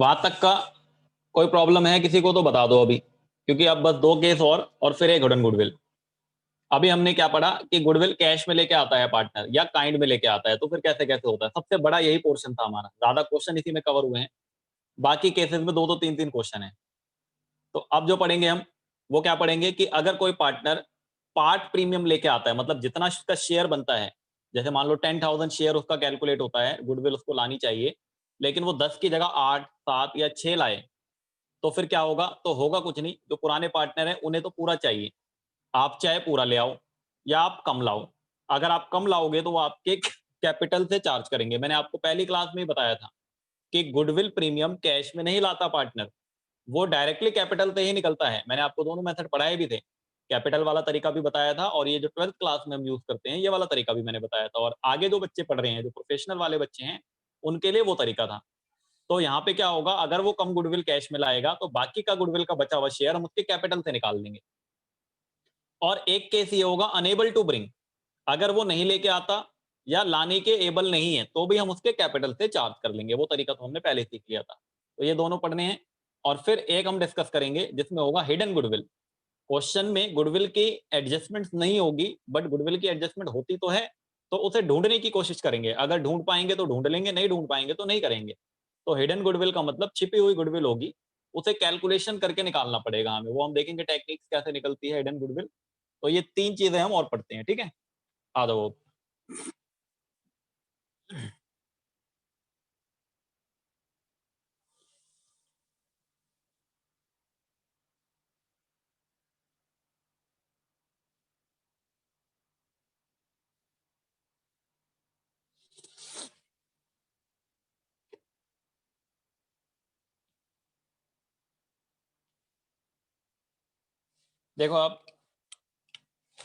वहां तक का कोई प्रॉब्लम है किसी को तो बता दो अभी, क्योंकि अब बस दो केस और फिर एक हिडन गुडविल। अभी हमने क्या पढ़ा कि गुडविल कैश में लेके आता है पार्टनर या काइंड में लेके आता है, तो फिर कैसे कैसे होता है। सबसे बड़ा यही पोर्शन था हमारा, ज्यादा क्वेश्चन इसी में कवर हुए हैं। बाकी केसेस में दो दो तीन तीन क्वेश्चन है। तो अब जो पढ़ेंगे हम वो क्या पढ़ेंगे कि अगर कोई पार्टनर पार्ट प्रीमियम लेके आता है, मतलब जितना उसका शेयर बनता है, जैसे मान लो 10,000 शेयर उसका कैलकुलेट होता है, गुडविल उसको लानी चाहिए, लेकिन वो 10 की जगह 8 7 या 6 लाए, तो फिर क्या होगा। तो होगा कुछ नहीं, जो पुराने पार्टनर है उन्हें तो पूरा चाहिए। आप चाहे पूरा ले आओ या आप कम लाओ। अगर आप कम लाओगे तो वो आपके कैपिटल से चार्ज करेंगे। मैंने आपको पहली क्लास में ही बताया था कि गुडविल प्रीमियम कैश में नहीं लाता पार्टनर, वो डायरेक्टली कैपिटल से ही निकलता है। मैंने आपको दोनों मेथड पढ़ाए भी थे, कैपिटल वाला तरीका भी बताया था, और ये जो 12th क्लास में हम यूज करते हैं ये वाला तरीका भी मैंने बताया था। और आगे जो बच्चे पढ़ रहे हैं, जो प्रोफेशनल वाले बच्चे हैं, उनके लिए वो तरीका था। तो यहाँ पे क्या होगा, अगर वो कम गुडविल कैश में लाएगा तो बाकी का गुडविल का बचा हुआ शेयर हम उसके कैपिटल से निकाल देंगे। और एक केस ये होगा अनेबल टू ब्रिंग, अगर वो नहीं लेके आता या लाने के एबल नहीं है तो भी हम उसके कैपिटल से चार्ज कर लेंगे। वो तरीका तो हमने पहले सीख लिया था। तो ये दोनों पढ़ने हैं। और फिर एक हम डिस्कस करेंगे जिसमें होगा हिडन गुडविल। क्वेश्चन में गुडविल की एडजस्टमेंट नहीं होगी, बट गुडविल की एडजस्टमेंट होती तो है, तो उसे ढूंढने की कोशिश करेंगे। अगर ढूंढ पाएंगे तो ढूंढ लेंगे, नहीं ढूंढ पाएंगे तो नहीं करेंगे। तो हिडन गुडविल का मतलब छिपी हुई गुडविल होगी, उसे कैलकुलेशन करके निकालना पड़ेगा हमें। वो हम देखेंगे टेक्निक्स कैसे निकलती है हिडन गुडविल। तो ये तीन चीजें हम और पढ़ते हैं, ठीक है। आ जाओ। देखो आप,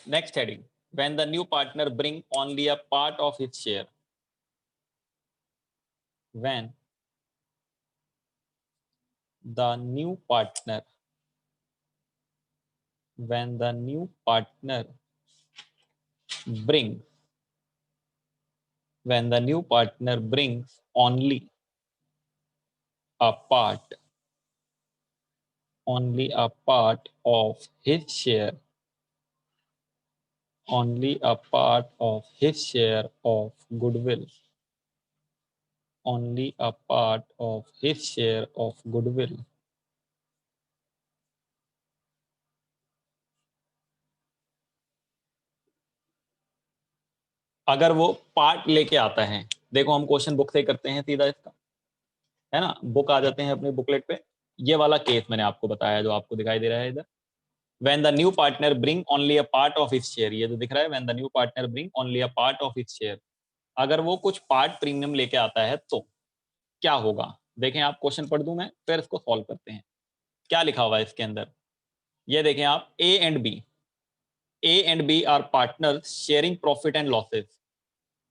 next heading, when the new partner bring only a part of his share. When the new partner, when the new partner bring, when the new partner brings only a part, only a part of his share, only a part of his share of goodwill, only a part of his share of goodwill, अगर वो part लेके आता है। देखो हम question book से करते हैं सीधा इसका, है ना। बुक आ जाते हैं अपने बुकलेट पे। ये वाला केस मैंने आपको बताया जो आपको दिखाई दे रहा है इधर, when the new partner bring only a part of his share, ये जो दिख रहा है when the new partner bring only a part of his share, अगर वो कुछ पार्ट प्रीमियम लेके आता है तो क्या होगा। देखें आप, क्वेश्चन पढ़ दूं मैं फिर इसको सॉल्व करते हैं। क्या लिखा हुआ है इसके अंदर, ये देखें आप, A and B are partner sharing profit and losses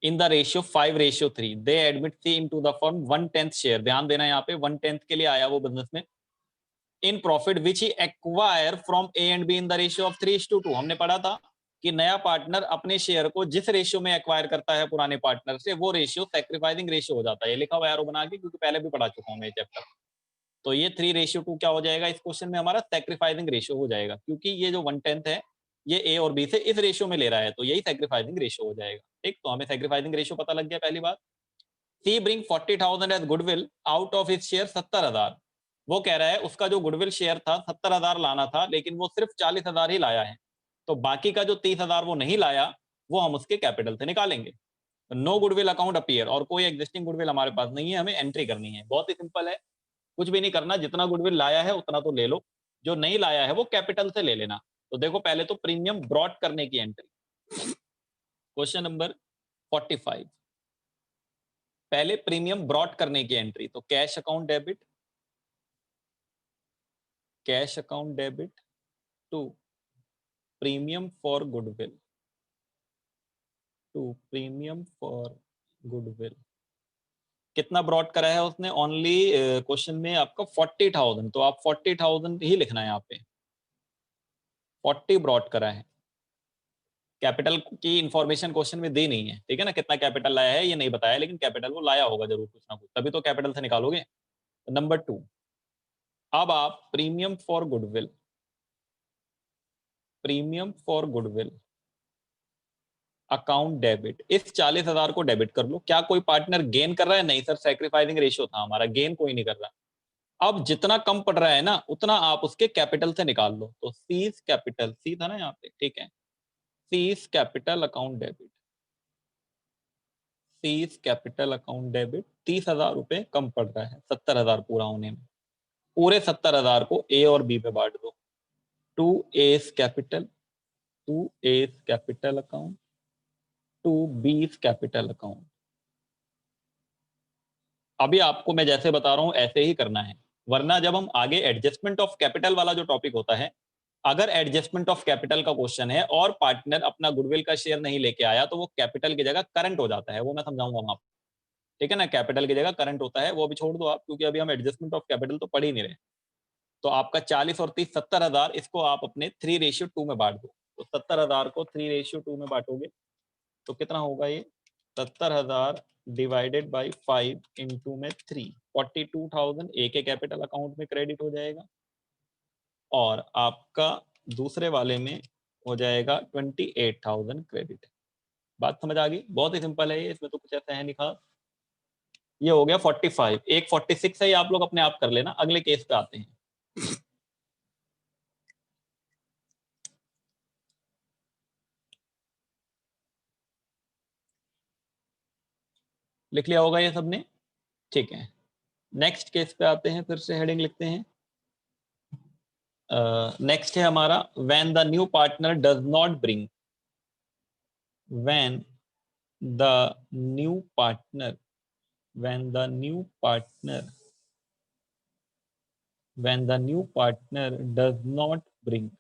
in the ratio 5:3। They admit C into the firm 1/10 share. ध्यान देना, यहाँ पे 1/10 के लिए आया वो बिजनेस में। In profit which he acquire from A and be in the ratio of 3:2। हमने पढ़ा था कि नया पार्टनर अपने शेयर को जिस रेशियो में एक्वायर करता है पुराने पार्टनर से, वो रेशियो सैक्रिफाइसिंग रेशियो हो जाता है। ये लिखा हुआ है एरो बना के, क्योंकि पहले भी पढ़ा चुका हूं मैं चैप्टर। तो ये 3:2 क्या हो जाएगा इस क्वेश्चन में, हमारा सैक्रिफाइसिंग रेशियो हो जाएगा, क्योंकि ये जो 1/10 है ये ए और बी से इस रेशियो में ले रहा है, तो यही सैक्रिफाइसिंग रेशियो हो जाएगा। ठीक, तो हमें सैक्रिफाइसिंग रेशियो पता लग गया पहली बात। C bring 40,000 as goodwill out of his share 70,000। वो कह रहा है उसका जो गुडविल शेयर था 70,000 लाना था, लेकिन वो सिर्फ 40,000 ही लाया है। तो बाकी का जो 30,000 वो नहीं लाया, वो हम उसके कैपिटल से निकालेंगे। नो गुडविल अकाउंट अपीयर, और कोई एग्जिस्टिंग गुडविल हमारे पास नहीं है, हमें एंट्री करनी है। बहुत ही सिंपल है, कुछ भी नहीं करना, जितना गुडविल लाया है उतना तो ले लो, जो नहीं लाया है वो कैपिटल से ले लेना। तो देखो पहले तो प्रीमियम ब्रॉड करने की एंट्री, क्वेश्चन नंबर 45, पहले प्रीमियम ब्रॉड करने की एंट्री। तो cash account debit, cash account debit to premium for goodwill, to premium for goodwill. कितना ब्रॉड करा है उसने, ओनली क्वेश्चन में आपका 40,000, तो आप 40,000 ही लिखना है यहाँ पे। 40 ब्रॉड करा है। कैपिटल की इंफॉर्मेशन क्वेश्चन में दी नहीं है, ठीक है ना। कितना कैपिटल लाया है ये नहीं बताया, लेकिन कैपिटल वो लाया होगा जरूर कुछ ना कुछ, तभी तो कैपिटल से निकालोगे। नंबर 2, अब आप premium for goodwill, premium for goodwill account debit, इस 40,000 को डेबिट कर लो। क्या कोई पार्टनर गेन कर रहा है? नहीं सर, सैक्रिफाइसिंग रेशियो था हमारा, गेन कोई नहीं कर रहा। अब जितना कम पड़ रहा है ना, उतना आप उसके कैपिटल से निकाल लो। तो सीज कैपिटल, सी था ना यहाँ पे, ठीक है, seize capital account debit, seize capital account debit. 30,000 रुपए कम पड़ रहा है 70,000 पूरा होने में। पूरे 70,000 को ए और बी में बांट दो। To A's capital, to A's capital account, to B's capital account. अभी आपको मैं जैसे बता रहा हूं ऐसे ही करना है, वरना जब हम आगे एडजस्टमेंट ऑफ कैपिटल वाला जो टॉपिक होता है, अगर एडजस्टमेंट ऑफ कैपिटल का क्वेश्चन है और पार्टनर अपना गुडविल का शेयर नहीं लेके आया, तो वो कैपिटल की जगह करंट हो जाता है। वो मैं समझाऊंगा वहां, ठीक है ना, कैपिटल की जगह करंट होता है, वो भी छोड़ दो आप, क्योंकि अभी हम एडजस्टमेंट ऑफ कैपिटल तो पढ़ ही नहीं रहे। तो आपका 40 और 30 70,000, इसको आप अपने 3:2 में बांट दो। तो 70,000 को 3:2 में बांटोगे तो कितना होगा ये, 70,000 डिवाइडेड बाई 5 इंटू में 3, 42,000 ए के कैपिटल अकाउंट में क्रेडिट हो जाएगा, और आपका दूसरे वाले में हो जाएगा 28,000 क्रेडिट। बात समझ आ गई? बहुत ही सिंपल है ये, इसमें तो कुछ ऐसा है नहीं खास। ये हो गया 45, एक 46 है, आप लोग अपने आप कर लेना। अगले केस पे आते हैं। लिख लिया होगा ये सबने, ठीक है। नेक्स्ट केस पे आते हैं, फिर से हेडिंग लिखते हैं। नेक्स्ट है हमारा, when the new partner does not bring, when the new partner, when the new partner, when the new partner does not bring,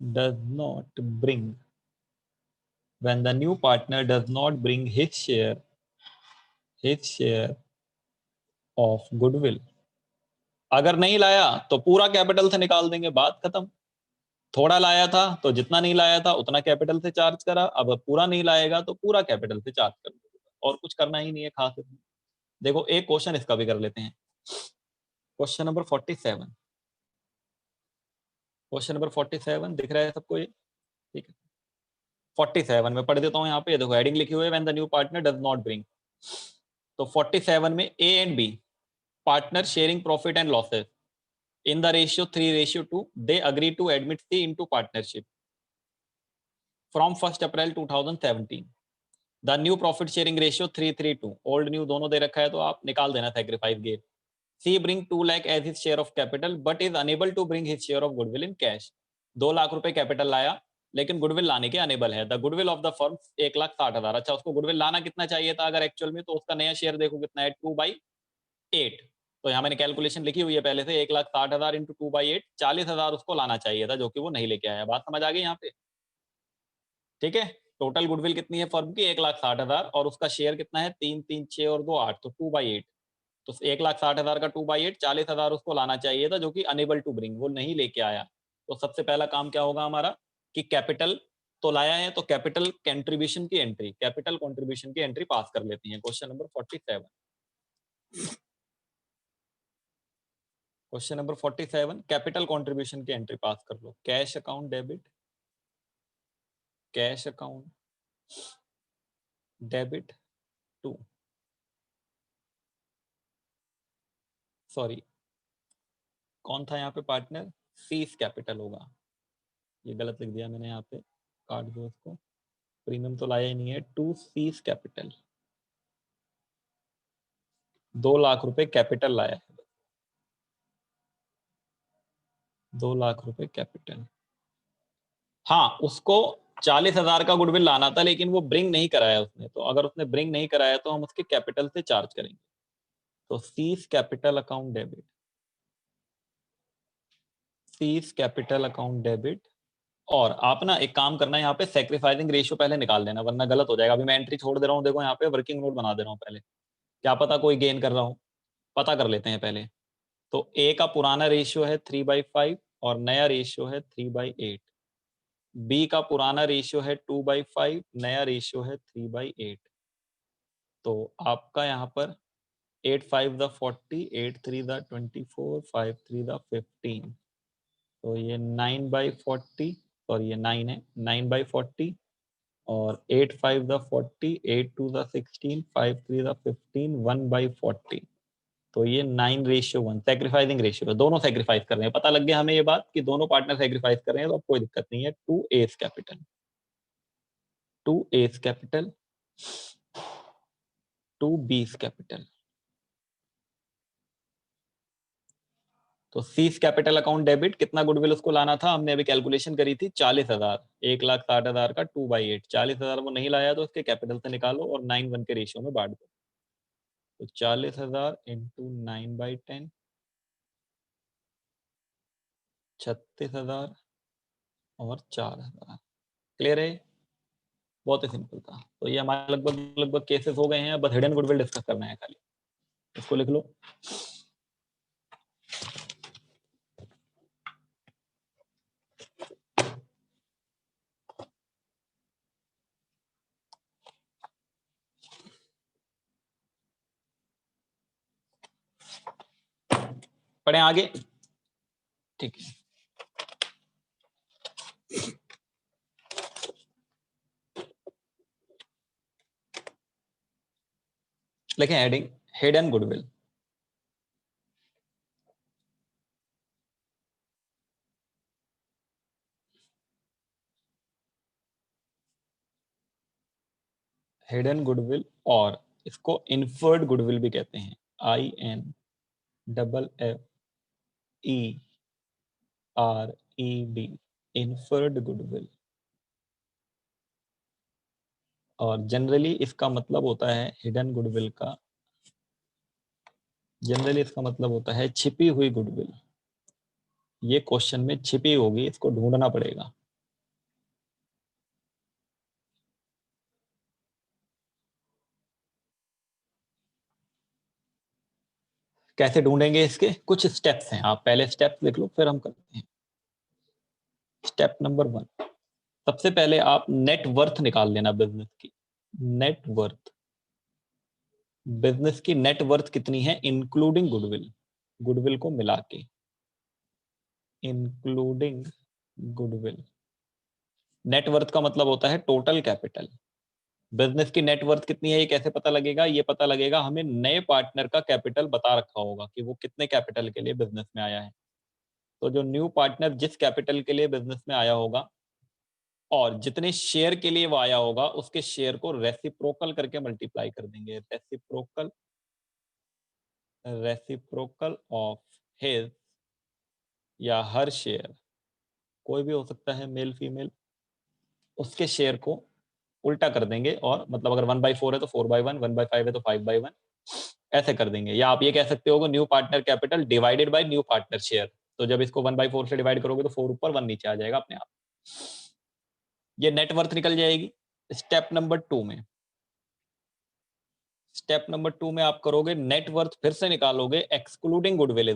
does not bring, when the new partner does not bring his share of goodwill, अगर नहीं लाया तो पूरा capital से निकाल देंगे, बात खत्म। थोड़ा लाया था तो जितना नहीं लाया था उतना कैपिटल से चार्ज करा, अब पूरा नहीं लाएगा तो पूरा कैपिटल से चार्ज कर देगा, और कुछ करना ही नहीं है खास इसमें। देखो एक क्वेश्चन इसका भी कर लेते हैं, क्वेश्चन नंबर 47, क्वेश्चन नंबर 47 दिख रहा है सबको ये, ठीक है। 47 में पढ़ देता हूँ, यहाँ पे देखो हेडिंग लिखी हुई है, when the new partner does not bring. तो 47 में A and B partner sharing profit and losses in the ratio 3:2, they agree to admit C into partnership from 1st April 2017. The new profit sharing ratio 3:2, old new दोनों दे रखा है, तो आप निकाल देना sacrifice gate. C bring 2 lakh as his share of capital but is unable to bring his share of goodwill in cash. 2 lakh रुपए capital लाया लेकिन गुडविल लाने के अनेबल है। The goodwill of the firm 1,60,000। अच्छा, उसको गुडविल लाना कितना चाहिए था अगर एक्चुअल में, तो उसका नया शेयर देखो कितना है, 2/8। तो यहाँ मैंने कैलकुलेशन लिखी हुई है पहले से, 1,60,000 इंटू 2/8, 40,000 उसको लाना चाहिए था, जो कि वो नहीं लेके आया। बात समझ आ गई यहाँ पे, ठीक है। टोटल गुडविल कितनी है फर्म की, 1,60,000, और उसका शेयर कितना है, 3, 3, 6 और 2, 8, तो 2/8। तो 1,60,000 का 2/8, 40,000 उसको लाना चाहिए था, जो कि अनेबल टू ब्रिंग, वो नहीं लेके आया। तो सबसे पहला काम क्या होगा हमारा, कि कैपिटल तो लाया है, तो कैपिटल कंट्रीब्यूशन की एंट्री, कैपिटल कंट्रीब्यूशन की एंट्री पास कर लेती है। Question number 47, question number 47, capital contribution की एंट्री पास कर लो। Cash account debit, cash account debit to, sorry कौन था यहाँ पे पार्टनर, सीज कैपिटल होगा, ये गलत लिख दिया मैंने यहाँ पे, काट दो इसको, प्रीमियम तो लाया ही नहीं है। टू सीज कैपिटल, 2 लाख रुपए कैपिटल लाया है, 2 लाख रुपए कैपिटल। हाँ, उसको 40,000 का गुडविल लाना था, लेकिन वो ब्रिंग नहीं कराया उसने। तो अगर उसने ब्रिंग नहीं कराया तो हम उसके कैपिटल से चार्ज करेंगे। तो seize capital account debit, seize capital account debit. और आप ना एक काम करना है, यहाँ पे सेक्रीफाइसिंग रेशियो पहले निकाल देना, वरना गलत हो जाएगा। अभी मैं एंट्री छोड़ दे रहा हूँ, देखो यहाँ पे वर्किंग नोट बना दे रहा हूँ पहले, क्या पता कोई गेन कर रहा हूँ, पता कर लेते हैं पहले। तो ए का पुराना रेशियो है 3/5 और नया रेशियो है 3/8। बी का पुराना रेशियो है 2/5, नया रेशियो है 3/8। तो आपका यहाँ पर 8 5 द 40, 8 3 द 24, 5 3 द 15, तो ये 9/40, सॉरी ये 9 है, 9/40, और 8 5 द 40, 8 2 द 16, 5 3 द 15, 1/40, तो ये 9:1, सेक्रीफाइसिंग रेशियो है, दोनों सेक्रीफाइस कर रहे हैं। पता लग गया हमें ये बात कि दोनों पार्टनर सेक्रीफाइस कर रहे हैं, तो अब कोई दिक्कत नहीं है। 2A's capital, 2A's capital, 2B's capital, तो सीज कैपिटल अकाउंट डेबिट, कितना गुडविल उसको लाना था, हमने अभी कैलकुलेशन करी थी 40,000, 1,60,000 का 2/8, 40,000 वो नहीं लाया तो उसके कैपिटल से निकालो और 9:1 के रेशियो में बांट दो, तो 40,000 इंटू 9/10, 36,000 और 4,000। क्लियर है? बहुत ही सिंपल था। तो ये हमारे लगभग लगभग केसेस हो गए हैं, बस हिडन गुडविल डिस्कस करना है खाली, इसको लिख लो। पढ़े आगे, ठीक है। लिखें heading, hidden goodwill. Hidden goodwill, और इसको इन्फर्ड गुडविल भी कहते हैं, INFFERED, इन्फर्ड गुडविल। और जनरली इसका मतलब होता है, हिडन गुडविल का जनरली इसका मतलब होता है छिपी हुई गुडविल। ये क्वेश्चन में छिपी होगी, इसको ढूंढना पड़ेगा। कैसे ढूंढेंगे, इसके कुछ स्टेप्स हैं, आप पहले स्टेप्स लिख लो फिर हम करते हैं। स्टेप नंबर 1, सबसे पहले आप नेट वर्थ निकाल लेना बिजनेस की। नेट वर्थ, बिजनेस की नेट वर्थ कितनी है इंक्लूडिंग गुडविल, गुडविल को मिला के, इंक्लूडिंग गुडविल। नेट वर्थ का मतलब होता है टोटल कैपिटल। बिजनेस की नेट वर्थ कितनी है ये कैसे पता लगेगा, ये पता लगेगा हमें नए पार्टनर का कैपिटल बता रखा होगा कि वो कितने कैपिटल के लिए बिजनेस में आया है। तो जो न्यू पार्टनर जिस कैपिटल के लिए बिजनेस में आया होगा और जितने शेयर के लिए वो आया होगा, उसके शेयर को रेसिप्रोकल करके मल्टीप्लाई कर देंगे। रेसिप्रोकल, रेसिप्रोकल ऑफ हिज या हर शेयर, कोई भी हो सकता है, मेल फीमेल, उसके शेयर को उल्टा कर देंगे, और मतलब अगर 1/4 है तो 4/1, 1/5 है तो 5/1, ऐसे कर देंगे। या आप ये कह सकते हो new partner capital divided by new partner share, तो जब इसको 1/4 से डिवाइड करोगे तो 4 ऊपर 1 नीचे आ जाएगा अपने आप। ये नेटवर्थ निकल जाएगी। स्टेप नंबर 2 में, स्टेप नंबर 2 में आप करोगे नेटवर्थ फिर से निकालोगे एक्सक्लूडिंग गुडविल।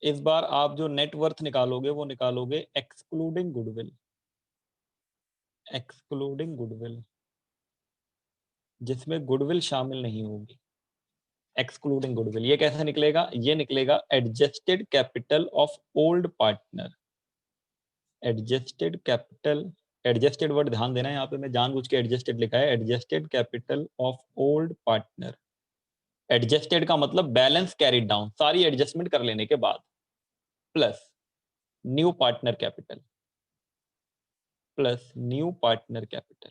इस बार आप जो नेटवर्थ निकालोगे वो निकालोगे एक्सक्लूडिंग गुडविल, एक्सक्लूडिंग गुडविल, जिसमें गुडविल शामिल नहीं होगी। एक्सक्लूडिंग गुडविल ये कैसे निकलेगा, ये निकलेगा adjusted capital of old partner. Adjusted capital, adjusted word ध्यान देना है, यहाँ पे मैं जानबूझ के एडजस्टेड लिखा है, adjusted capital of old partner. Adjusted का मतलब बैलेंस कैरिड डाउन, सारी एडजस्टमेंट कर लेने के बाद, plus new partner capital, plus new partner capital.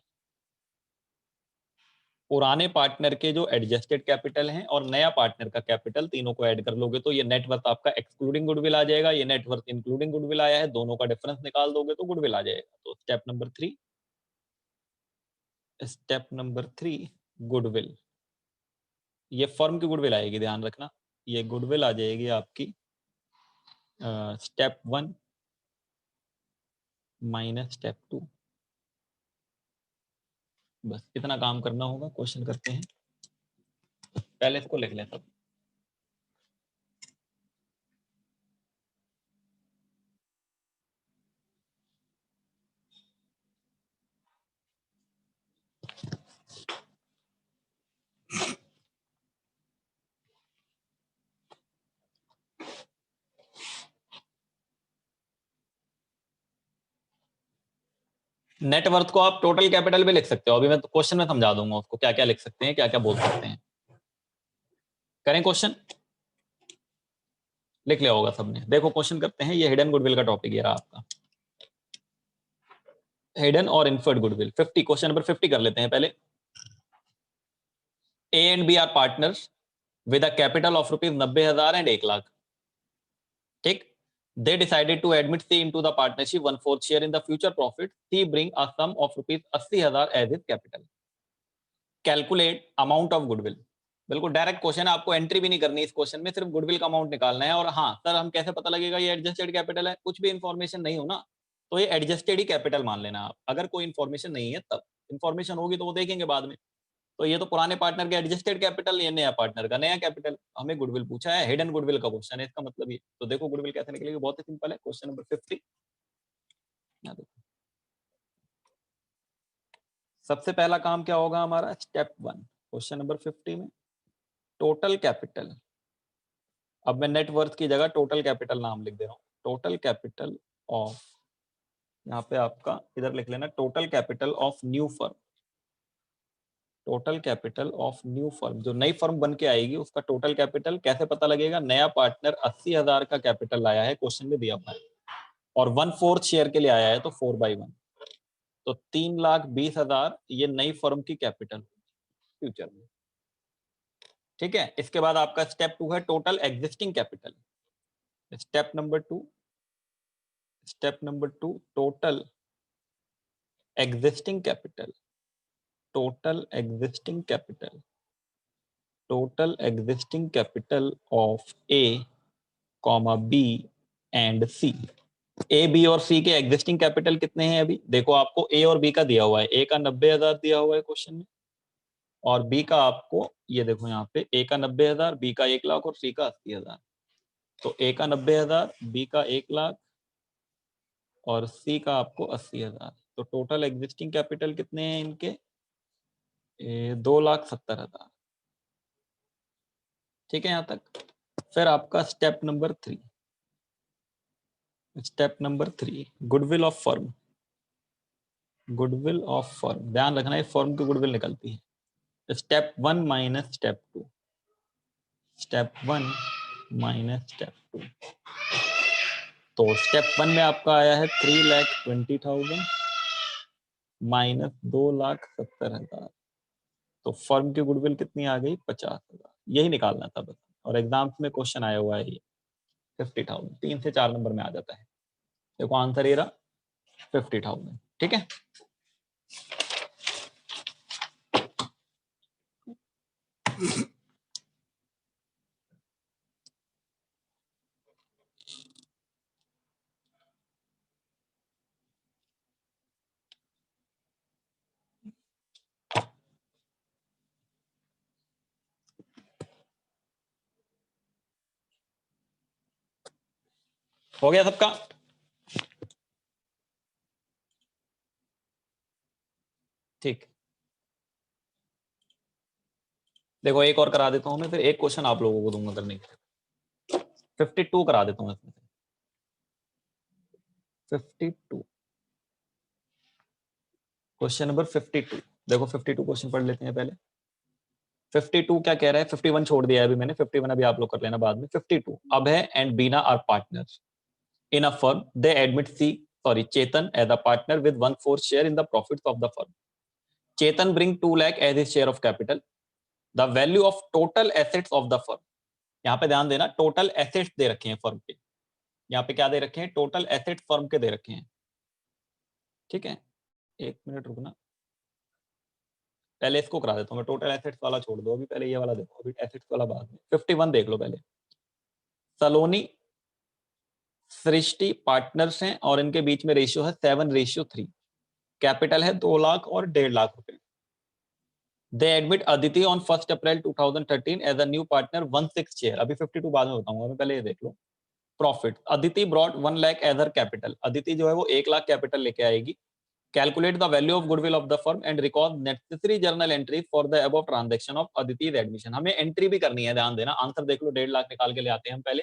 पुराने पार्टनर के जो एडजस्टेड कैपिटल हैं और नया पार्टनर का कैपिटल, तीनों को ऐड कर लोगे तो ये नेटवर्थ आपका एक्सक्लूडिंग गुडविल आ जाएगा। ये नेटवर्थ इंक्लूडिंग गुडविल आया है, दोनों का डिफरेंस निकाल दोगे तो गुडविल आ जाएगा। तो step number 3, step number 3 goodwill, ये फर्म की गुडविल आएगी, ध्यान रखना। ये गुडविल आ जाएगी आपकी स्टेप 1 माइनस स्टेप 2। बस इतना काम करना होगा। क्वेश्चन करते हैं, पहले इसको लिख लें सब। नेटवर्थ को आप टोटल कैपिटल भी लिख सकते हो, अभी मैं तो क्वेश्चन में समझा दूंगा उसको क्या क्या लिख सकते हैं, क्या क्या बोल सकते हैं। करें क्वेश्चन, लिख लिया होगा सबने। देखो क्वेश्चन करते हैं, ये हिडन गुडविल का टॉपिक ये रहा आपका, हिडन और इन्फर्ड गुडविल। 50 क्वेश्चन नंबर 50 कर लेते हैं पहले। A and B are partners with a capital of ₹90,000 and 1 lakh. ठीक, they decided to admit C into the partnership 1/4 share in the future profit. C bring a sum of ₹80,000 as his capital. Calculate amount of goodwill. बिल्कुल direct question है, आपको entry भी नहीं करनी इस question में, सिर्फ गुडविल का अमाउंट निकालना है। और हाँ सर, हम कैसे पता लगेगा ये एडजस्टेड कैपिटल है? कुछ भी इन्फॉर्मेशन नहीं हो ना तो ये एडजस्टेड ही कैपिटल मान लेना आप, अगर कोई इन्फॉर्मेशन नहीं है तब। इन्फॉर्मेशन होगी तो वो देखेंगे बाद में। तो ये तो पुराने पार्टनर के एडजस्टेड कैपिटल, ये नया पार्टनर का नया कैपिटल। हमें गुडविल पूछा है, हिडन गुडविल का क्वेश्चन है, इसका मतलब ये। तो देखो गुडविल कैसे निकलेगी, बहुत ही सिंपल है। क्वेश्चन नंबर 50 सबसे पहला काम क्या होगा हमारा, स्टेप 1 क्वेश्चन नंबर 50 में, टोटल कैपिटल। अब मैं नेटवर्थ की जगह टोटल कैपिटल नाम लिख दे रहा हूँ। टोटल कैपिटल ऑफ, यहाँ पे आपका इधर लिख लेना, total capital of new firm. Total capital of new firm, जो नई फर्म बन के आएगी उसका टोटल कैपिटल कैसे पता लगेगा? नया पार्टनर 80,000 का कैपिटल लाया है, क्वेश्चन में दिया हुआ है, और 1/4 शेयर के लिए आया है, तो 4/1, तो 3,20,000 ये नई फर्म की कैपिटल फ्यूचर में। ठीक है, इसके बाद आपका स्टेप 2 है total existing capital. Step number 2 total existing capital. Total existing capital, total existing capital of A comma B and C. A B और सी के एग्जिस्टिंग कैपिटल कितने हैं? अभी देखो आपको ए और बी का दिया हुआ है, ए का 90,000 दिया हुआ है क्वेश्चन में, और बी का आपको ये देखो यहाँ पे, ए का 90,000, बी का 1 लाख और सी का 80,000। तो ए का 90,000, बी का 1 लाख और सी का आपको 80,000। तो टोटल एग्जिस्टिंग कैपिटल कितने हैं इनके? 2,70,000। ठीक है यहाँ तक। फिर आपका step number 3, step number 3 goodwill of firm. Goodwill of firm, ध्यान रखना है फर्म की गुडविल निकलती है। Step 1 minus step 2, step 1 minus step 2। तो स्टेप 1 में आपका आया है 3,20,000 माइनस 2,70,000, तो फर्म की गुडविल कितनी आ गई? 50,000। यही निकालना था बस, और एग्जाम्स में क्वेश्चन आया हुआ है ये 50,000, 3 से 4 नंबर में आ जाता है। देखो आंसर ये रहा 50,000। ठीक है, हो गया सबका? ठीक, देखो एक और करा देता हूं मैं, फिर एक क्वेश्चन आप लोगों को दूंगा करने के लिए। 52 करा देता हूं इसमें से। 52 क्वेश्चन नंबर 52। देखो 52 क्वेश्चन पढ़ लेते हैं पहले। 52 क्या कह रहा है? 51 छोड़ दिया है अभी मैंने, 51 अभी आप लोग कर लेना बाद में। 52, Abhay and Beena are partners in a firm. They admit Chetan as a partner with 1/4 share in the profits of the firm. Chetan bring 2 lakh as his share of capital. The value of total assets of the firm. यहाँ पे ध्यान देना, total assets दे रखे हैं firm के। यहाँ पे क्या दे रखे हैं? टोटल एसेट्स फर्म के दे रखे हैं। ठीक है, एक मिनट रुकना, पहले इसको करा देता हूँ मैं। टोटल एसेट्स वाला छोड़ दो अभी, पहले ये वाला देखो, अभी एसेट्स वाला बाद में। 51 देख लो पहले। सलोनी सृष्टि पार्टनर्स हैं और इनके बीच में रेशियो है 7:3। कैपिटल है 2 लाख और 1.5 लाख रुपए। They admit Aditi on 1st April 2013 as a new partner 1/6 share. अभी 52 बाद में बताऊंगा मैं, पहले ये देख लो। Profit, Aditi brought 1 lakh as her capital. Aditi जो है वो 1 लाख कैपिटल लेके आएगी। Calculate the value of goodwill of the firm and record necessary journal entry for the above transaction of Aditi's admission. हमें एंट्री भी करनी है, ध्यान देना। आंसर देख लो, 1.5 लाख निकाल के ले आते हैं हम पहले।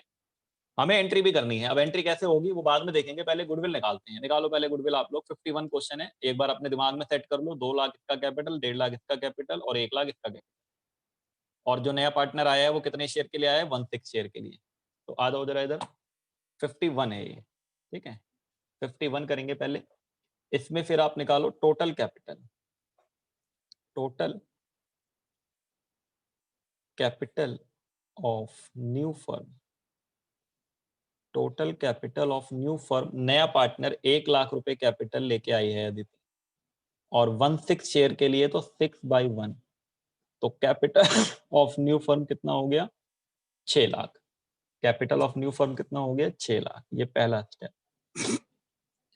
हमें एंट्री भी करनी है। अब एंट्री कैसे होगी वो बाद में देखेंगे, पहले गुडविल निकालते हैं। निकालो पहले गुडविल आप लोग। 51 क्वेश्चन है, एक बार अपने दिमाग में सेट कर लो। 2 लाख इसका कैपिटल, 1.5 लाख इसका कैपिटल और 1 लाख इसका कैपिटल। और जो नया पार्टनर आया है वो कितने शेयर के लिए आया है? 1/6 शेयर के लिए। तो आ जाओ जरा इधर, 51 है ये, ठीक है। 51 करेंगे पहले, इसमें फिर आप निकालो total capital. Total capital of new firm, total capital of new firm. नया पार्टनर 1 लाख रुपए कैपिटल लेके आई है अदिति, और 1/6 शेयर के लिए तो 6/1। तो कैपिटल ऑफ न्यू फर्म कितना हो गया? 6 lakh. Capital of new firm कितना हो गया? 6 लाख। ये पहला step.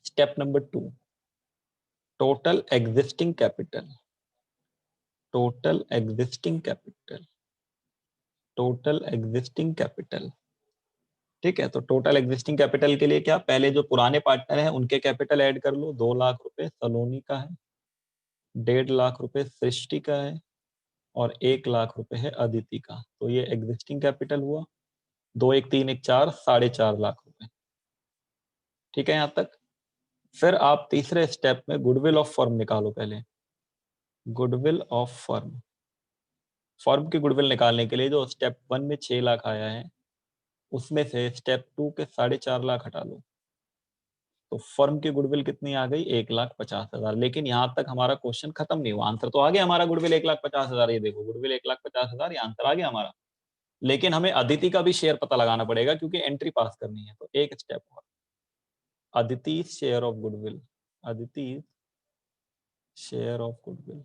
Step number 2, total existing capital. Total existing capital, total existing capital, ठीक है। तो टोटल एग्जिस्टिंग कैपिटल के लिए क्या, पहले जो पुराने पार्टनर हैं उनके कैपिटल ऐड कर लो। 2 लाख रुपए सलोनी का है, 1.5 लाख रुपए सृष्टि का है और 1 लाख रुपए है अदिति का। तो ये एग्जिस्टिंग कैपिटल हुआ। 2 1 3 1 4, 4.5 लाख रुपए, ठीक है यहां तक। फिर आप तीसरे स्टेप में गुडविल ऑफ फर्म निकालो पहले। गुडविल ऑफ फर्म, फर्म की गुडविल निकालने के लिए जो स्टेप 1 में 6 लाख आया है उसमें से स्टेप 2 के 4.5 लाख हटा लो। तो फर्म की गुडविल कितनी आ गई? 1,50,000। लेकिन यहां तक हमारा क्वेश्चन खत्म नहीं हुआ। आंसर तो आ गया हमारा, गुडविल 1,50,000। ये देखो गुडविल 1,50,000, ये आंसर आ गया हमारा। लेकिन हमें अदिति का भी शेयर पता लगाना पड़ेगा क्योंकि एंट्री पास करनी है। तो एक स्टेप और, Aditi share of goodwill, Aditi share of goodwill,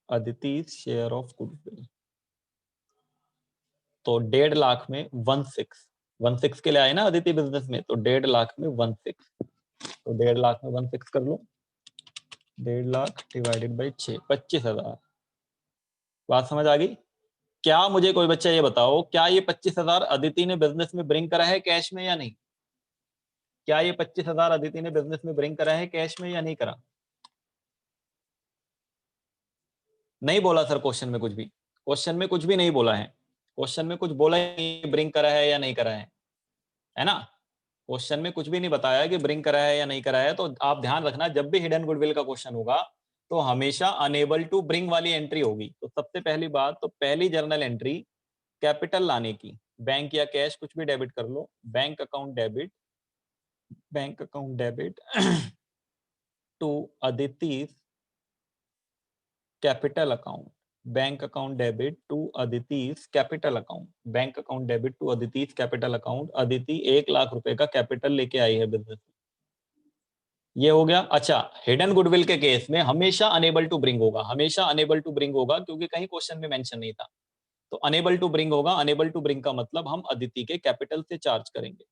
Aditi share of goodwill. तो 1.5 लाख में 1/6 के लिए आए ना अदिति बिजनेस में, तो 1.5 लाख में 1/6। तो 1.5 लाख में 1/6 कर लो। 1.5 लाख डिवाइडेड बाई 6, 25,000। बात समझ आ गई? क्या मुझे कोई बच्चा ये बताओ, क्या ये 25,000 अदिति ने बिजनेस में ब्रिंग करा है कैश में या नहीं? क्या ये 25,000 अदिति ने बिजनेस में ब्रिंग करा है कैश में या नहीं करा? नहीं बोला सर क्वेश्चन में कुछ भी, क्वेश्चन में कुछ भी नहीं बोला है। क्वेश्चन में कुछ बोला ही नहीं ब्रिंग करा है या नहीं करा है ना? क्वेश्चन में कुछ भी नहीं बताया कि ब्रिंग करा है या नहीं करा है। तो आप ध्यान रखना, जब भी हिडन गुडविल का क्वेश्चन होगा तो हमेशा अनेबल टू ब्रिंग वाली एंट्री होगी। तो सबसे पहली बात, तो पहली जर्नल एंट्री कैपिटल लाने की, बैंक या कैश कुछ भी डेबिट कर लो। Bank account debit, bank account debit to Aditi capital account, bank account debit to Aditi's capital account, bank account debit to Aditi's capital account. Aditi 1 lakh रुपए का कैपिटल लेके आई है बिजनेस में, ये हो गया। अच्छा, हिडन गुडविल के केस में हमेशा अनेबल टू ब्रिंग होगा, हमेशा अनेबल टू ब्रिंग होगा, क्योंकि कहीं क्वेश्चन में मेंशन नहीं था। तो अनेबल टू ब्रिंग होगा। अनेबल टू ब्रिंग का मतलब हम अदिति के कैपिटल से चार्ज करेंगे,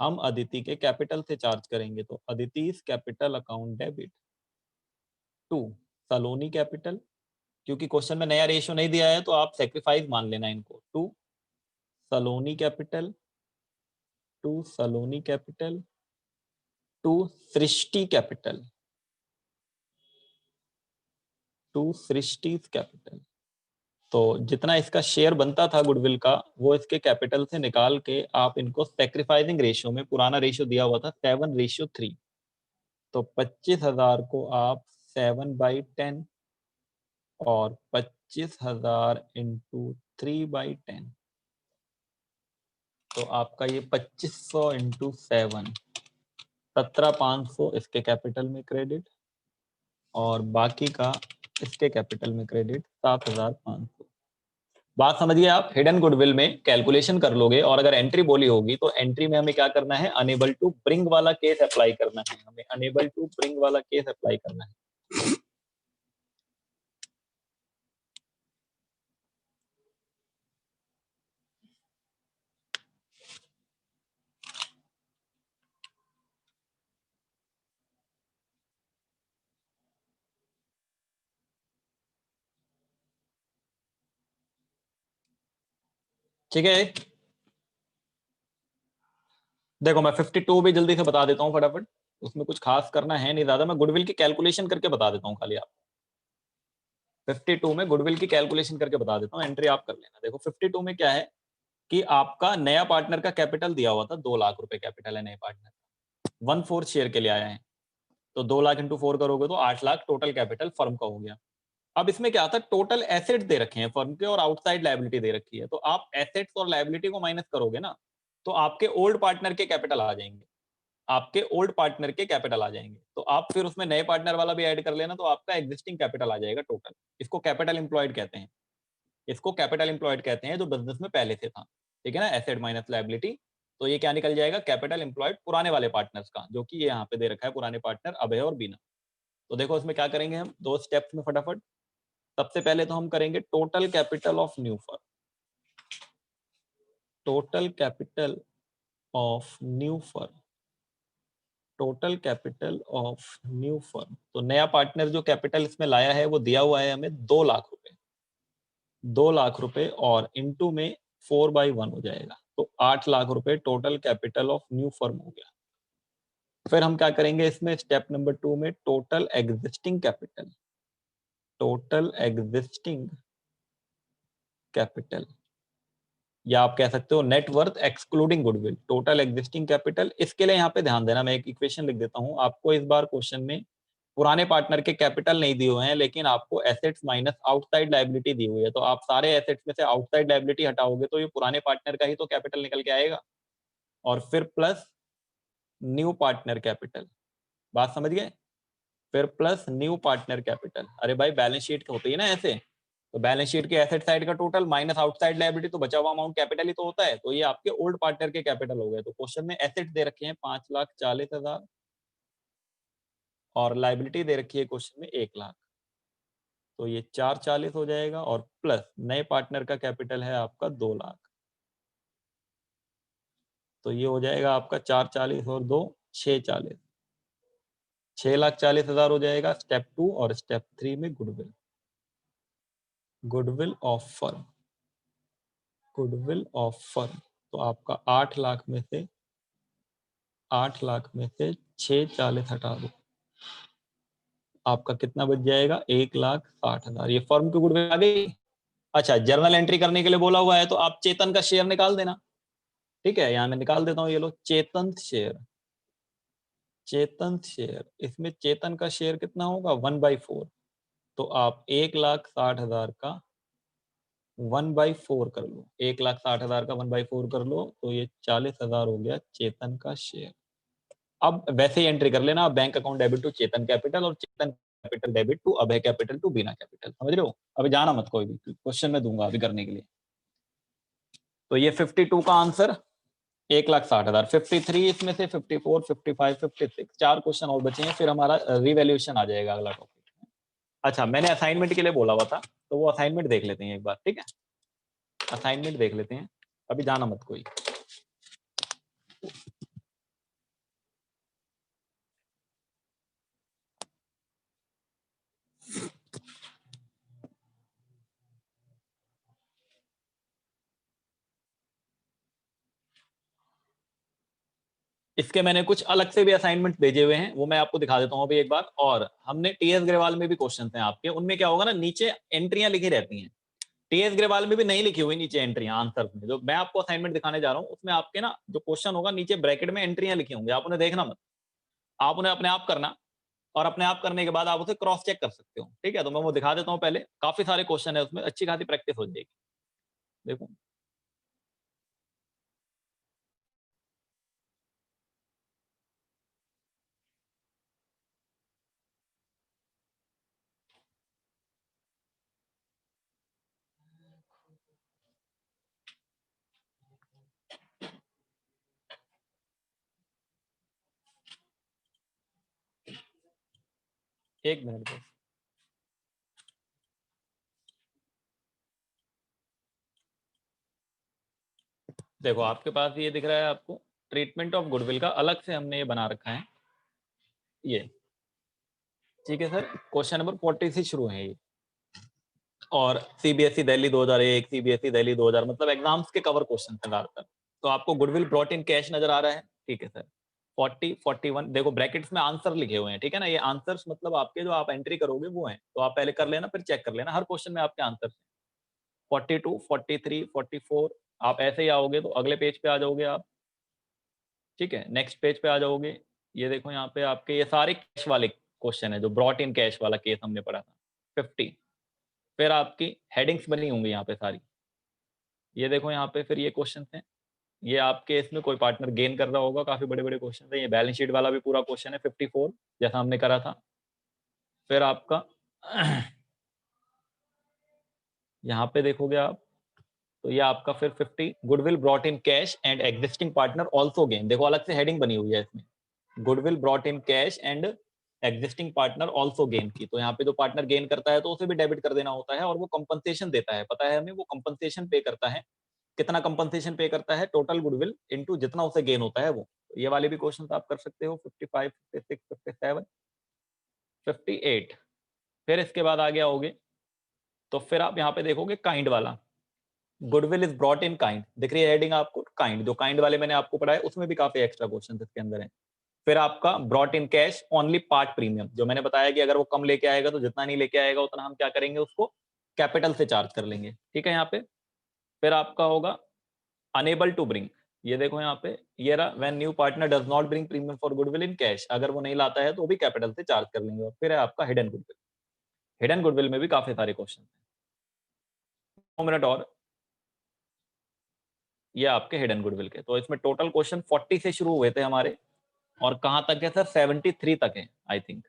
हम अदिति के कैपिटल से चार्ज करेंगे। तो Aditi's capital account debit to Saloni capital, क्योंकि क्वेश्चन में नया रेशियो नहीं दिया है तो आप सेक्रीफाइस मान लेना इनको। To Saloni capital, to Saloni capital to Srishti capital, to Srishti capital. तो जितना इसका शेयर बनता था गुडविल का वो इसके कैपिटल से निकाल के आप इनको सेक्रीफाइसिंग रेशियो में, पुराना रेशियो दिया हुआ था 7:3, तो 25,000 को आप 7/10 और 25,000 इंटू 3/10, तो आपका ये 2500 इंटू 7, 17,500 इसके कैपिटल में क्रेडिट और बाकी का इसके कैपिटल में क्रेडिट 7,500। बात समझिए आप, हिडन गुडविल में कैलकुलेशन कर लोगे और अगर एंट्री बोली होगी तो एंट्री में हमें क्या करना है? अनेबल टू ब्रिंग वाला केस अप्लाई करना है, हमें अनेबल टू ब्रिंग वाला केस अप्लाई करना है। ठीक है, देखो मैं 52 भी जल्दी से बता देता हूँ फटाफट, उसमें कुछ खास करना है नहीं ज्यादा, मैं गुडविल की कैलकुलेशन करके बता देता हूँ खाली। आप 52 में गुडविल की कैलकुलेशन करके बता देता हूँ, एंट्री आप कर लेना। देखो 52 में क्या है, कि आपका नया पार्टनर का कैपिटल दिया हुआ था 2 लाख रुपए कैपिटल है नए पार्टनर, 1/4 शेयर के लिए आया है, तो 2 लाख इंटू 4 करोगे तो 8 लाख टोटल कैपिटल फर्म का हो गया। अब इसमें क्या था, टोटल एसेट दे रखे हैं फर्म के और आउटसाइड लायबिलिटी दे रखी है, तो आप एसेट्स और लायबिलिटी को माइनस करोगे ना, तो आपके ओल्ड पार्टनर के कैपिटल आ जाएंगे, आपके ओल्ड पार्टनर के कैपिटल आ जाएंगे, तो आप फिर उसमें नए पार्टनर वाला भी ऐड कर लेना, तो आपका एग्जिस्टिंग कैपिटल आ जाएगा टोटल। इसको कैपिटल एम्प्लॉयड कहते हैं, इसको कैपिटल एम्प्लॉयड कहते हैं जो बिजनेस में पहले से था, ठीक है ना, एसेट माइनस लायबिलिटी। तो ये क्या निकल जाएगा, कैपिटल एम्प्लॉयड पुराने वाले पार्टनर्स का, जो कि ये यहाँ पे दे रखा है, पुराने पार्टनर अभय और बीना। तो देखो इसमें क्या करेंगे हम, 2 स्टेप्स में फटाफट। सबसे पहले तो हम करेंगे total capital of new firm, total capital of new firm, total capital of new firm. तो नया पार्टनर जो कैपिटल इसमें लाया है वो दिया हुआ है हमें 2 लाख रुपए, 2 लाख रुपए और इनटू में 4/1 हो जाएगा, तो 8 लाख रुपए total capital of new firm हो गया। फिर हम क्या करेंगे इसमें, स्टेप नंबर 2 में total existing capital, total existing capital, या आप कह सकते हो net worth excluding goodwill, total existing capital. इसके लिए यहाँ पे ध्यान देना, मैं एक इक्वेशन लिख देता हूँ आपको। इस बार क्वेश्चन में पुराने पार्टनर के कैपिटल नहीं दिए हुए हैं, लेकिन आपको एसेट्स माइनस आउटसाइड लायबिलिटी दी हुई है, तो आप सारे एसेट्स में से आउटसाइड लायबिलिटी हटाओगे तो ये पुराने पार्टनर का ही तो कैपिटल निकल के आएगा, और फिर प्लस न्यू पार्टनर कैपिटल, बात समझ गए, फिर प्लस न्यू पार्टनर कैपिटल। अरे भाई बैलेंस शीट होती है ना ऐसे, तो बैलेंस शीट के एसेट साइड का टोटल माइनस आउटसाइड लायबिलिटी, तो बचा हुआ अमाउंट कैपिटल ही तो होता है, तो ये आपके ओल्ड पार्टनर के कैपिटल हो गए। तो क्वेश्चन में एसेट दे रखे हैं 5,40,000 और लायबिलिटी दे रखी है क्वेश्चन में 1 लाख, तो ये 440 हो जाएगा, और प्लस नए पार्टनर का कैपिटल है आपका 2 लाख, तो ये हो जाएगा आपका 440 और 2 640, 6,40,000 हो जाएगा स्टेप 2। और स्टेप 3 में goodwill, goodwill of firm, goodwill of firm, तो आपका 8 लाख में से 640 हटा दो, आपका कितना बच जाएगा, 1,60,000। ये फर्म की गुडविल आ गई। अच्छा, जर्नल एंट्री करने के लिए बोला हुआ है, तो आप चेतन का शेयर निकाल देना, ठीक है, यहाँ मैं निकाल देता हूँ, ये लो चेतन शेयर, चेतन शेयर, इसमें चेतन का शेयर कितना होगा 1/4, तो आप 1,60,000 का 1/4 कर लो, 1,60,000 का 1/4 कर लो, तो ये 40,000 हो गया चेतन का शेयर। अब वैसे ही एंट्री कर लेना, bank account debit to Chetan capital और Chetan capital debit to Abhay capital to Beena capital, समझ रहे हो। अभी जाना मत कोई भी, क्वेश्चन में दूंगा अभी करने के लिए। तो ये 52 का आंसर 1,60,000, 53 इसमें से 54, 55, 56, 4 क्वेश्चन और बचे हैं, फिर हमारा रिवैल्यूएशन आ जाएगा अगला टॉपिक। अच्छा, मैंने असाइनमेंट के लिए बोला हुआ था, तो वो असाइनमेंट देख लेते हैं एक बार, ठीक है, असाइनमेंट देख लेते हैं, अभी जाना मत कोई। इसके मैंने कुछ अलग से भी असाइनमेंट भेजे हुए हैं, वो मैं आपको दिखा देता हूँ अभी एक बार। और हमने टीएस ग्रेवाल में भी क्वेश्चन हैं आपके, उनमें क्या होगा ना, नीचे एंट्रियां लिखी रहती हैं, टीएस ग्रेवाल में भी नहीं लिखी हुई नीचे एंट्रियां आंसर में। जो मैं आपको असाइनमेंट दिखाने जा रहा हूँ उसमें आपके ना जो क्वेश्चन होगा नीचे ब्रैकेट में एंट्रियां लिखी होंगी, आप उन्हें देखना मत, आप उन्हें अपने आप करना, और अपने आप करने के बाद आप उसे क्रॉस चेक कर सकते हो, ठीक है। तो मैं वो दिखा देता हूँ पहले, काफी सारे क्वेश्चन है उसमें, अच्छी खासी प्रैक्टिस हो जाएगी। देखो, एक मिनट बस। देखो आपके पास ये दिख रहा है आपको, ट्रीटमेंट ऑफ गुडविल का अलग से हमने ये बना रखा है ये, ठीक है सर। क्वेश्चन नंबर 40 से शुरू है ये, और सीबीएसई दिल्ली 2001, सीबीएसई दिल्ली 2000, मतलब एग्जाम्स के कवर क्वेश्चन है ज्यादातर। तो आपको गुडविल ब्रॉट इन कैश नजर आ रहा है, ठीक है सर। 40, 41 देखो ब्रैकेट्स में आंसर लिखे हुए हैं, ठीक है ना, ये आंसर्स मतलब आपके जो आप एंट्री करोगे वो हैं, तो आप पहले कर लेना फिर चेक कर लेना, हर क्वेश्चन में आपके आंसर 42, 43, 44, आप ऐसे ही आओगे तो अगले पेज पे आ जाओगे आप, ठीक है, नेक्स्ट पेज पे आ जाओगे। ये देखो यहाँ पे आपके ये सारे कैश वाले क्वेश्चन है, जो ब्रॉट इन कैश वाला केस हमने पढ़ा था 50। फिर आपकी हेडिंग्स बनी होंगी यहाँ पे सारी, ये देखो यहाँ पे फिर ये क्वेश्चन हैं, ये आपके इसमें कोई पार्टनर गेन कर रहा होगा, काफी बड़े बड़े क्वेश्चन है। ये बैलेंस शीट वाला भी पूरा क्वेश्चन है 54 जैसा हमने करा था। फिर आपका यहाँ पे देखोगे आप तो ये आपका फिर 50 goodwill brought in cash and existing partner also gain, देखो अलग से हेडिंग बनी हुई है इसमें, goodwill brought in cash and existing partner also gain की। तो यहाँ पे जो पार्टनर गेन करता है तो उसे भी डेबिट कर देना होता है, और वो कंपनसेशन देता है, पता है हमें, वो कंपनसेशन पे करता है। कितना कंपनसेशन पे करता है? टोटल गुडविल इनटू जितना उसे गेन होता है वो। ये वाले भी क्वेश्चन आप कर सकते हो 55, 56, 57, 58। फिर इसके बाद आगे आओगे तो फिर आप यहाँ पे देखोगे काइंड वाला, goodwill is brought in kind, दिख रही है हेडिंग आपको, काइंड, जो काइंड वाले मैंने आपको पढ़ाया उसमें भी काफी एक्स्ट्रा क्वेश्चन इसके अंदर है। फिर आपका brought in cash only part premium, जो मैंने बताया कि अगर वो कम लेके आएगा तो जितना नहीं लेके आएगा उतना हम क्या करेंगे, उसको कैपिटल से चार्ज कर लेंगे, ठीक है यहाँ पे। फिर आपका होगा अनेबल टू ब्रिंग, ये देखो यहाँ पे, ये रहा, when new partner does not bring premium for goodwill in cash, अगर वो नहीं लाता है तो वो भी कैपिटल से चार्ज कर लेंगे। और फिर है आपका हिडन गुडविल, हिडन गुडविल में भी काफी सारे क्वेश्चन हैं। 2 मिनट और, ये आपके हिडन गुडविल के, तो इसमें टोटल क्वेश्चन 40 से शुरू हुए थे हमारे, और कहां तक है सर? 73 तक है आई थिंक,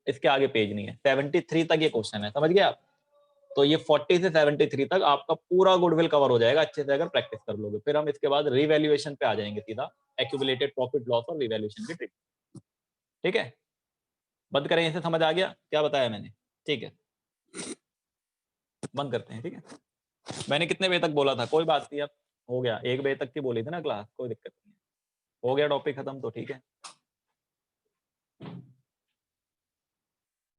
इसके आगे पेज नहीं है, 73 तक ये क्वेश्चन है, समझ गए आप। तो ये 40 से 73 तक आपका पूरा गुडविल कवर हो जाएगा अच्छे से अगर प्रैक्टिस कर लोगे। फिर हम इसके बाद रिवैल्यूएशन पे आ जाएंगे सीधा, एक्यूमुलेटेड प्रॉफिट लॉस और रिवैल्यूएशन की ट्रिक, ठीक है। बंद करें, इसे समझ आ गया क्या बताया मैंने? ठीक है, बंद करते हैं, ठीक है। मैंने कितने बजे तक बोला था? कोई बात नहीं, अब हो गया, 1 बजे तक की बोली थी ना क्लास, कोई दिक्कत नहीं है, हो गया टॉपिक खत्म, तो ठीक है।